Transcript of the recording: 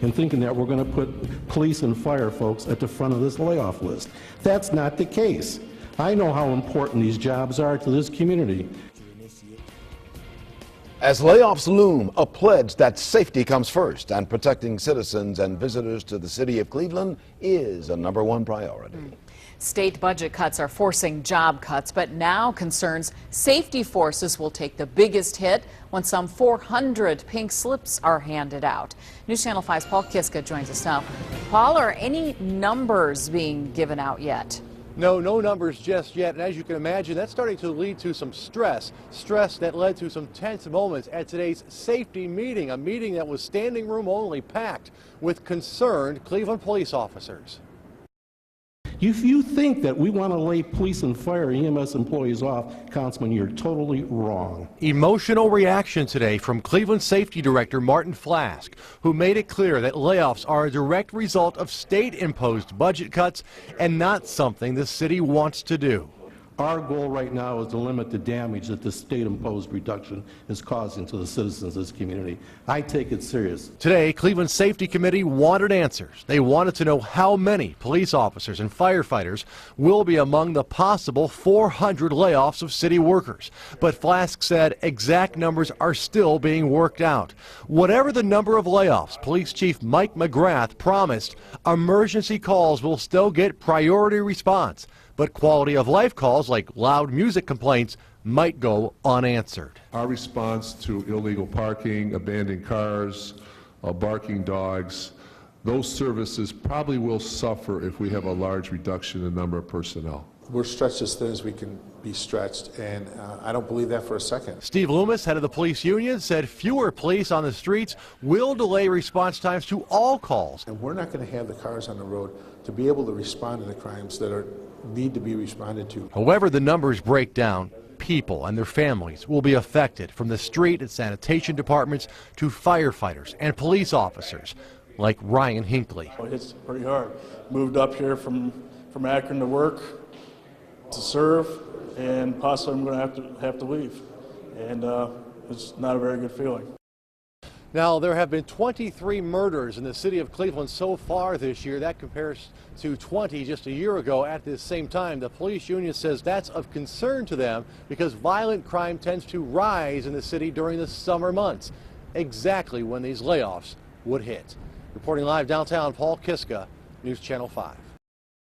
and thinking that we're going to put police and fire folks at the front of this layoff list. That's not the case. I know how important these jobs are to this community. As layoffs loom, a pledge that safety comes first and protecting citizens and visitors to the city of Cleveland is a #1 priority. State budget cuts are forcing job cuts, but now concerns safety forces will take the biggest hit when some 400 pink slips are handed out. News Channel 5's Paul Kiska joins us now. Paul, are any numbers being given out yet? No numbers just yet, and as you can imagine, that's starting to lead to some stress that led to some tense moments at today's safety meeting, a meeting that was standing room only, packed with concerned Cleveland police officers. If you think that we want to lay police and fire EMS employees off, Councilman, you're totally wrong. Emotional reaction today from Cleveland Safety Director Martin Flask, who made it clear that layoffs are a direct result of state-imposed budget cuts and not something the city wants to do. Our goal right now is to limit the damage that the state-imposed reduction is causing to the citizens of this community. I take it serious. Today, Cleveland Safety Committee wanted answers. They wanted to know how many police officers and firefighters will be among the possible 400 layoffs of city workers. But Flask said exact numbers are still being worked out. Whatever the number of layoffs, Police Chief Mike McGrath promised emergency calls will still get priority response. But quality of life calls like loud music complaints might go unanswered. Our response to illegal parking, abandoned cars, barking dogs, those services probably will suffer if we have a large reduction in the number of personnel. We're stretched as thin as we can be stretched, and I don't believe that for a second. Steve Loomis, head of the police union, said fewer police on the streets will delay response times to all calls. And we're not going to have the cars on the road to be able to respond to the crimes that need to be responded to. However the numbers break down, people and their families will be affected, from the street and sanitation departments to firefighters and police officers like Ryan Hinckley. It's pretty hard. Moved up here from Akron to work, to serve, and possibly I'm going to have to leave. And it's not a very good feeling. Now, there have been 23 murders in the city of Cleveland so far this year. That compares to 20 just a year ago at this same time. The police union says that's of concern to them because violent crime tends to rise in the city during the summer months, exactly when these layoffs would hit. Reporting live downtown, Paul Kiska, News Channel 5.